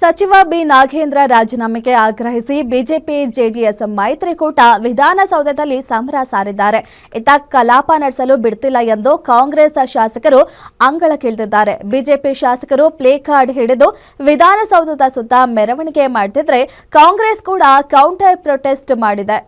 ಸಚಿವ ಬಿ ನಾಗೇಂದ್ರ ರಾಜೀನಾಮೆಗೆ ಆಗ್ರಹಿಸಿ ಬಿಜೆಪಿ ಜೆಡಿಎಸ್ ಮೈತ್ರಿಕೂಟ ವಿಧಾನಸೌಧದಲ್ಲಿ ಸಮರ ಸಾರಿದ್ದಾರೆ. ಇತ್ತ ಕಲಾಪ ನಡೆಸಲು ಬಿಡ್ತಿಲ್ಲ ಎಂದು ಕಾಂಗ್ರೆಸ್ ಶಾಸಕರು ಅಂಗಳಕ್ಕಿಳಿದಿದ್ದಾರೆ. ಬಿಜೆಪಿ ಶಾಸಕರು ಪ್ಲೇ ಕಾರ್ಡ್ ಹಿಡಿದು ವಿಧಾನಸೌಧದ ಸುತ್ತ ಮೆರವಣಿಗೆ ಮಾಡುತ್ತಿದ್ದರೆ ಕಾಂಗ್ರೆಸ್ ಕೂಡ ಕೌಂಟರ್ ಪ್ರೊಟೆಸ್ಟ್ ಮಾಡಿದೆ.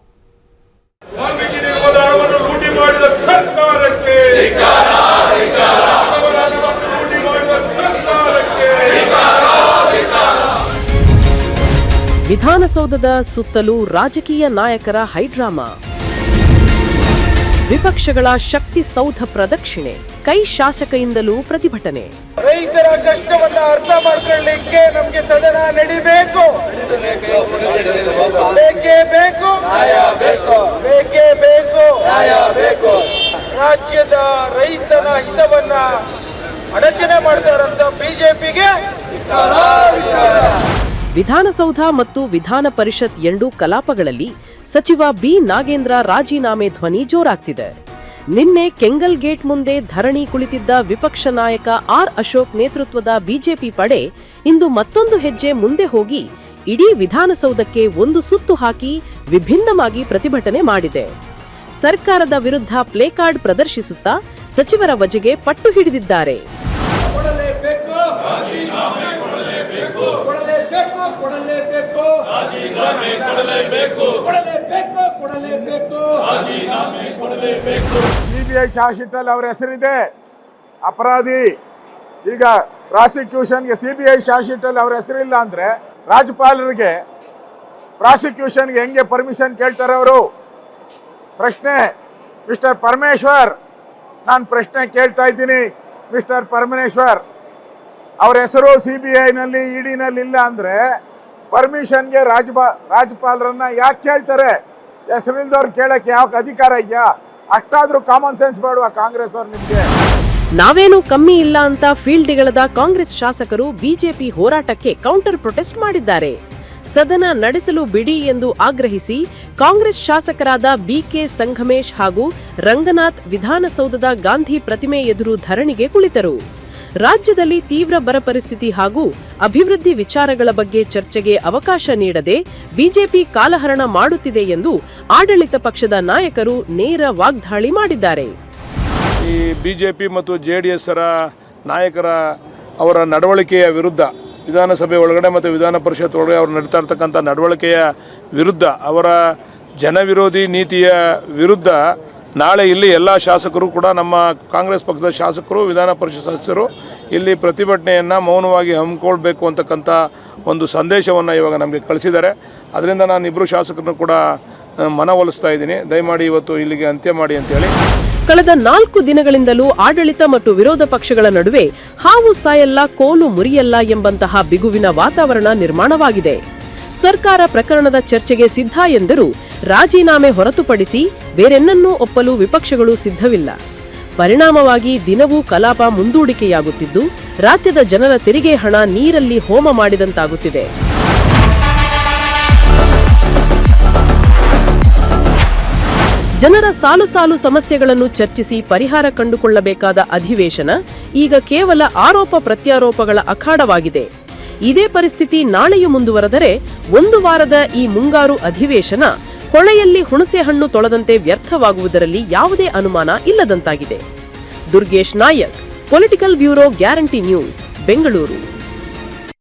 ವಿಧಾನಸೌಧದ ಸುತ್ತಲೂ ರಾಜಕೀಯ ನಾಯಕರ ಹೈಡ್ರಾಮಾ, ವಿಪಕ್ಷಗಳ ಶಕ್ತಿ ಸೌಧ ಪ್ರದಕ್ಷಿಣೆ, ಕೈ ಶಾಸಕರಿಂದಲೂ ಪ್ರತಿಭಟನೆ. ರೈತರ ಕಷ್ಟವನ್ನ ಅರ್ಥ ಮಾಡ್ಕೊಳ್ಳಿಕ್ಕೆ ನಮಗೆ ಸದನ ನಡಿಬೇಕು, ಬೇಕೇ ಬೇಕು, ಬೇಕೇ ಬೇಕು. ರಾಜ್ಯದ ರೈತನ ಹಿತವನ್ನ ಅಡಚಣೆ ಮಾಡ್ತಾರಂತ ಬಿಜೆಪಿಗೆ ವಿಧಾನಸೌಧ ಮತ್ತು ವಿಧಾನ ಪರಿಷತ್ ಎರಡೂ ಕಲಾಪಗಳಲ್ಲಿ ಸಚಿವ ಬಿ ನಾಗೇಂದ್ರ ರಾಜೀನಾಮೆ ಧ್ವನಿ ಜೋರಾಗ್ತಿದೆ. ನಿನ್ನೆ ಕೆಂಗಲ್ ಗೇಟ್ ಮುಂದೆ ಧರಣಿ ಕುಳಿತಿದ್ದ ವಿಪಕ್ಷ ನಾಯಕ ಆರ್ ಅಶೋಕ್ ನೇತೃತ್ವದ ಬಿಜೆಪಿ ಪಡೆ ಇಂದು ಮತ್ತೊಂದು ಹೆಜ್ಜೆ ಮುಂದೆ ಹೋಗಿ ಇಡೀ ವಿಧಾನಸೌಧಕ್ಕೆ ಒಂದು ಸುತ್ತು ಹಾಕಿ ವಿಭಿನ್ನವಾಗಿ ಪ್ರತಿಭಟನೆ ಮಾಡಿದೆ. ಸರ್ಕಾರದ ವಿರುದ್ಧ ಪ್ಲೇ ಕಾರ್ಡ್ ಪ್ರದರ್ಶಿಸುತ್ತಾ ಸಚಿವರ ವಜೆಗೆ ಪಟ್ಟು ಹಿಡಿದಿದ್ದಾರೆ. ಸಿಬಿಐ ಚಾರ್ಜ್ ಶೀಟ್ ಅಲ್ಲಿ ಅವರ ಹೆಸರಿದೆ, ಅಪರಾಧಿ. ಈಗ ಪ್ರಾಸಿಕ್ಯೂಷನ್ಗೆ ಸಿಬಿಐ ಚಾರ್ಜ್ ಶೀಟ್ ಅಲ್ಲಿ ಅವರ ಹೆಸರಿಲ್ಲ ಅಂದ್ರೆ ರಾಜ್ಯಪಾಲರಿಗೆ ಪ್ರಾಸಿಕ್ಯೂಷನ್ಗೆ ಹೆಂಗೆ ಪರ್ಮಿಷನ್ ಕೇಳ್ತಾರೆ ಅವರು? ಪ್ರಶ್ನೆ ಮಿಸ್ಟರ್ ಪರಮೇಶ್ವರ್, ನಾನು ಪ್ರಶ್ನೆ ಕೇಳ್ತಾ ಇದ್ದೀನಿ. ಮಿಸ್ಟರ್ ಪರಮೇಶ್ವರ್, ಅವರ ಹೆಸರು ಸಿಬಿಐನಲ್ಲಿ ಇಡಿನಲ್ಲಿ ಇಲ್ಲ ಅಂದ್ರೆ ಪರ್ಮಿಷನ್ಗೆ ರಾಜ್ಯಪಾಲರನ್ನ ಯಾಕೆ ಕೇಳ್ತಾರೆ? ಹೆಸರಿಲ್ದವ್ರು ಕೇಳಕ್ಕೆ ಯಾವ ಅಧಿಕಾರ ಇದೆಯಾ? ಅಷ್ಟಾದ್ರೂ ಕಾಮನ್ ಸೆನ್ಸ್ ಬೇಡವಾ ಕಾಂಗ್ರೆಸ್ ಅವ್ರು ನಿಮ್ಗೆ? ನಾವೇನು ಕಮ್ಮಿ ಇಲ್ಲ ಅಂತ ಫೀಲ್ಡ್ಗಳದ ಕಾಂಗ್ರೆಸ್ ಶಾಸಕರು ಬಿಜೆಪಿ ಹೋರಾಟಕ್ಕೆ ಕೌಂಟರ್ ಪ್ರೊಟೆಸ್ಟ್ ಮಾಡಿದ್ದಾರೆ. ಸದನ ನಡೆಸಲು ಬಿಡಿ ಎಂದು ಆಗ್ರಹಿಸಿ ಕಾಂಗ್ರೆಸ್ ಶಾಸಕರಾದ ಬಿಕೆ ಸಂಗಮೇಶ್ ಹಾಗೂ ರಂಗನಾಥ್ ವಿಧಾನಸೌಧದ ಗಾಂಧಿ ಪ್ರತಿಮೆ ಎದುರು ಧರಣಿಗೆ ಕುಳಿತರು. ರಾಜ್ಯದಲ್ಲಿ ತೀವ್ರ ಬರ ಪರಿಸ್ಥಿತಿ ಹಾಗೂ ಅಭಿವೃದ್ಧಿ ವಿಚಾರಗಳ ಬಗ್ಗೆ ಚರ್ಚೆಗೆ ಅವಕಾಶ ನೀಡದೆ ಬಿಜೆಪಿ ಕಾಲಹರಣ ಮಾಡುತ್ತಿದೆ ಎಂದು ಆಡಳಿತ ಪಕ್ಷದ ನಾಯಕರು ನೇರ ವಾಗ್ದಾಳಿ ಮಾಡಿದ್ದಾರೆ. ಈ ಬಿಜೆಪಿ ಮತ್ತು ಜೆಡಿಎಸ್ ನಾಯಕರ ಅವರ ನಡವಳಿಕೆಯ ವಿರುದ್ಧ ವಿಧಾನಸಭೆ ಒಳಗಡೆ ಮತ್ತು ವಿಧಾನ ಪರಿಷತ್ ಒಳಗಡೆ ಅವರು ನಡೀತಾ ಇರ್ತಕ್ಕಂಥ ನಡವಳಿಕೆಯ ವಿರುದ್ಧ, ಅವರ ಜನವಿರೋಧಿ ನೀತಿಯ ವಿರುದ್ಧ ನಾಳೆ ಇಲ್ಲಿ ಎಲ್ಲ ಶಾಸಕರು ಕೂಡ, ನಮ್ಮ ಕಾಂಗ್ರೆಸ್ ಪಕ್ಷದ ಶಾಸಕರು, ವಿಧಾನ ಪರಿಷತ್ ಸದಸ್ಯರು ಇಲ್ಲಿ ಪ್ರತಿಭಟನೆಯನ್ನು ಮೌನವಾಗಿ ಹಮ್ಮಿಕೊಳ್ಬೇಕು ಅಂತಕ್ಕಂಥ ಒಂದು ಸಂದೇಶವನ್ನು ಇವಾಗ ನಮಗೆ ಕಳಿಸಿದ್ದಾರೆ. ಅದರಿಂದ ನಾನು ಇಬ್ಬರು ಶಾಸಕರನ್ನು ಕೂಡ ಮನವೊಲಿಸ್ತಾ ಇದ್ದೀನಿ, ದಯಮಾಡಿ ಇವತ್ತು ಇಲ್ಲಿಗೆ ಅಂತ್ಯ ಮಾಡಿ ಅಂತೇಳಿ. ಕಳೆದ 4 ದಿನಗಳಿಂದಲೂ ಆಡಳಿತ ಮತ್ತು ವಿರೋಧ ಪಕ್ಷಗಳ ನಡುವೆ ಹಾವು ಸಾಯಲ್ಲ ಕೋಲು ಮುರಿಯಲ್ಲ ಎಂಬಂತಹ ಬಿಗುವಿನ ವಾತಾವರಣ ನಿರ್ಮಾಣವಾಗಿದೆ. ಸರ್ಕಾರ ಪ್ರಕರಣದ ಚರ್ಚೆಗೆ ಸಿದ್ಧ ಎಂದರೂ ರಾಜೀನಾಮೆ ಹೊರತುಪಡಿಸಿ ಬೇರೆನ್ನನ್ನೂ ಒಪ್ಪಲು ವಿಪಕ್ಷಗಳು ಸಿದ್ಧವಿಲ್ಲ. ಪರಿಣಾಮವಾಗಿ ದಿನವೂ ಕಲಾಪ ಮುಂದೂಡಿಕೆಯಾಗುತ್ತಿದ್ದು ರಾಜ್ಯದ ಜನರ ತೆರಿಗೆ ಹಣ ನೀರಲ್ಲಿ ಹೋಮ ಮಾಡಿದಂತಾಗುತ್ತಿದೆ. ಜನರ ಸಾಲು ಸಾಲು ಸಮಸ್ಯೆಗಳನ್ನು ಚರ್ಚಿಸಿ ಪರಿಹಾರ ಕಂಡುಕೊಳ್ಳಬೇಕಾದ ಅಧಿವೇಶನ ಈಗ ಕೇವಲ ಆರೋಪ ಪ್ರತ್ಯಾರೋಪಗಳ ಅಖಾಡವಾಗಿದೆ. ಇದೇ ಪರಿಸ್ಥಿತಿ ನಾಳೆಯೂ ಮುಂದುವರೆದರೆ 1 ವಾರದ ಈ ಮುಂಗಾರು ಅಧಿವೇಶನ ಹೊಳೆಯಲ್ಲಿ ಹುಣಸೆ ಹಣ್ಣು ತೊಳೆದಂತೆ ವ್ಯರ್ಥವಾಗುವುದರಲ್ಲಿ ಯಾವುದೇ ಅನುಮಾನ ಇಲ್ಲದಂತಾಗಿದೆ. Durgesh Nayak, political bureau, Guarantee News, Bengaluru.